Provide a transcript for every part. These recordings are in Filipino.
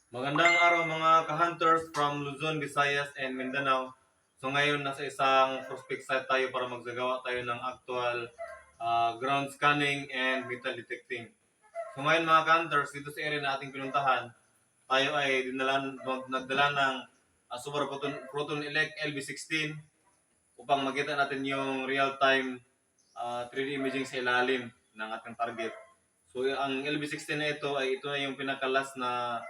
Magandang araw mga ka-hunters from Luzon, Visayas, and Mindanao. So ngayon nasa isang prospect site tayo para magsagawa tayo ng actual ground scanning and metal detecting. So ngayon mga ka-hunters, dito sa area na ating pinuntahan, tayo ay nagdala ng Super Proton Elect LB16 upang makita natin yung real-time 3D imaging sa ilalim ng ating target. So ang LB16 na ito na yung pinakalas na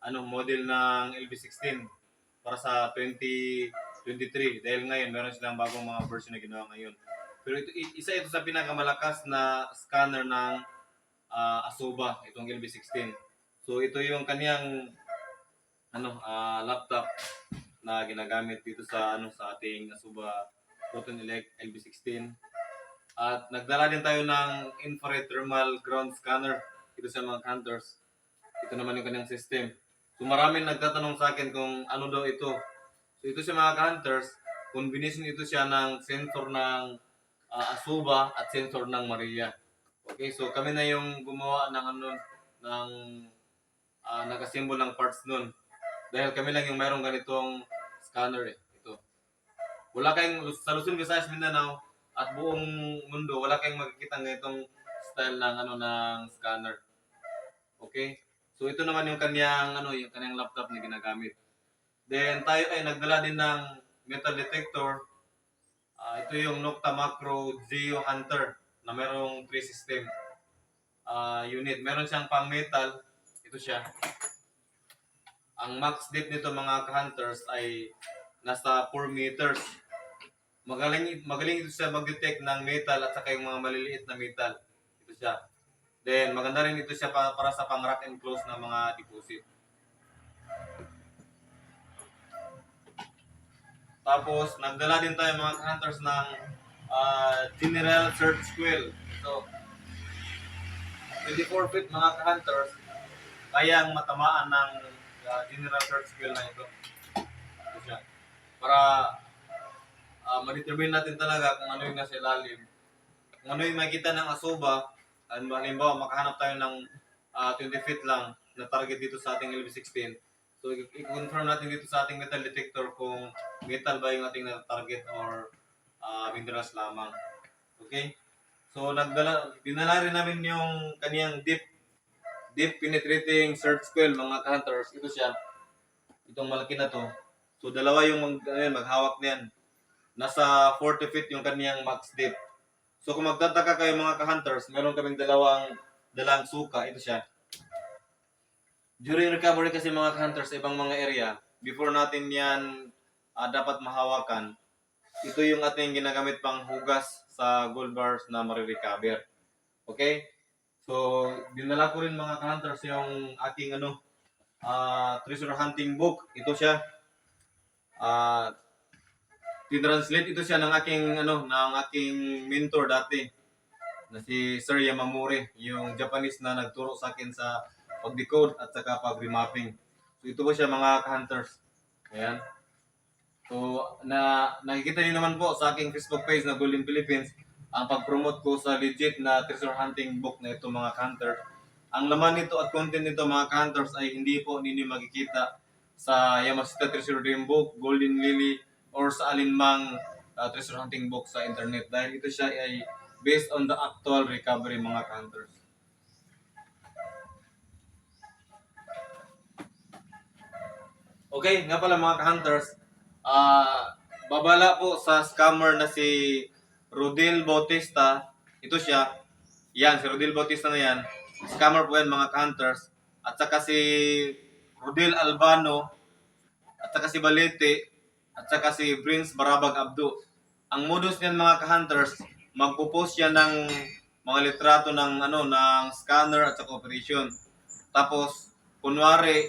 model ng LB16 para sa 2023 dahil ngayon meron silang bagong mga version na ginawa ngayon. Pero ito sa pinakamalakas na scanner ng Asoba, itong LB16. So ito yung kaniyang laptop na ginagamit dito sa ating Asoba Proton Elect LB16. At nagdala din tayo ng infrared thermal ground scanner dito sa mga hunters. Ito naman yung kanyang system. So maraming nagtatanong sa akin kung ano daw ito. So ito sa mga hunters, combination ito siya ng sensor ng Asuba at sensor ng Maria. Okay, so kami na yung gumawa ng nagasimbol ng parts nun. Dahil kami lang yung mayroong ganitong scanner ito. Wala kayong sa Luzon, Visayas, Mindanao at buong mundo, wala kayong makikita ng itong style ng scanner. Okay? So ito naman yung kanyang laptop na ginagamit. Then tayo ay nagdala din ng metal detector. Ito yung Nocta Macro Geo Hunter na merong 3 system unit. Meron siyang pang metal. Ito siya. Ang max depth nito mga ka-hunters ay nasa 4 meters. Magaling ito siya mag-detect ng metal at saka yung mga maliliit na metal. Ito siya. Then maganda rin ito siya para sa pang rack and close na mga deposit. Tapos nagdala din tayo mga hunters ng General Search Squill. So 24 feet mga hunters kayang matamaan ng General Search Squill na ito. Ito siya. Para ma-determine natin talaga kung ano yung nasa ilalim. Kung ano yung makita ng Asoba, halimbawa makahanap tayo ng 20 feet lang na target dito sa ating LB16. So i-confirm natin dito sa ating metal detector kung metal ba yung ating target or minerals lamang. Okay? So dinala rin namin yung kaniyang deep penetrating search coil mga hunters. Ito siya. Itong malaki na to. So dalawa yung maghawak niyan. Nasa 40 feet yung kaniyang max depth. So kung magtataka kayo mga ka-hunters, meron kaming dalang suka. Ito siya. During recovery kasi mga ka-hunters sa ibang mga area, before natin yan dapat mahawakan, ito yung ating ginagamit pang hugas sa gold bars na marirecover. Okay? So, dinala ko rin mga ka-hunters yung aking treasure hunting book. Ito siya. Tinranslate ito siya ng aking mentor dati na si Sir Yamamori, yung Japanese na nagturo sa akin sa pag-decode at saka pag-remapping. So ito po siya mga ka-hunters. Ayan. So nakikita niyo naman po sa aking Facebook page na Golden Philippines ang pag-promote ko sa legit na treasure hunting book na ito mga ka-hunters. Ang laman nito at content nito mga ka-hunters ay hindi po ninyo makikita sa Yamashita Treasure Dream Book, Golden Lily, or sa alinmang treasure hunting book sa internet dahil ito siya ay based on the actual recovery mga hunters. Okay, nga pala mga hunters, babala po sa scammer na si Rodel Bautista. Ito siya. Yan, si Rodel Bautista na yan. Scammer po yan mga hunters. At saka si Rodel Albano, at saka si Balete, at saka si Prince Barabag Abdo. Ang modus niyan mga ka-hunters, magpo-post siya ng mga litrato ng scanner at saka operation. Tapos kunwari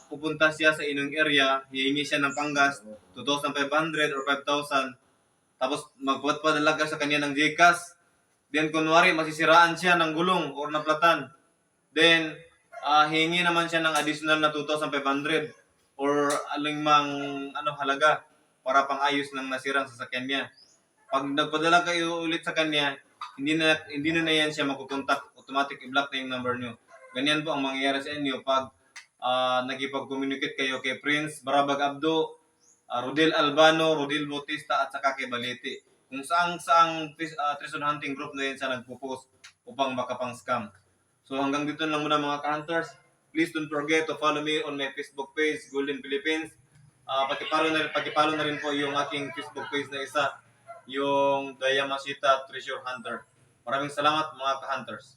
pupunta siya sa inyong area, hihingi siya ng panggas 2,500 or 5,000. Tapos magpadala ka sa kanya ng GCash. Then kunwari masisiraan siya ng gulong or naplatan. Then hihingi naman siya ng additional na 2,500 or alingmang halaga para pang-ayos ng nasirang sasakyan niya. Pag nagpadala kayo ulit sa kanya, hindi na yan siya makukontak. Automatic i-block na yung number niyo. Ganyan po ang mangyayari sa inyo pag nagipag-communicate kayo kay Prince Barabag Abdo, Rodel Albano, Rodel Bautista at saka kay Balete. Kung saang treasure hunting group na yun sa nagpo-post upang makapang-scam. So hanggang dito lang muna mga ka-hunters. Please don't forget to follow me on my Facebook page, Golden Philippines. Pakipalo na rin po yung aking Facebook page na isa, yung Dayamasita Treasure Hunter. Maraming salamat mga ka-hunters.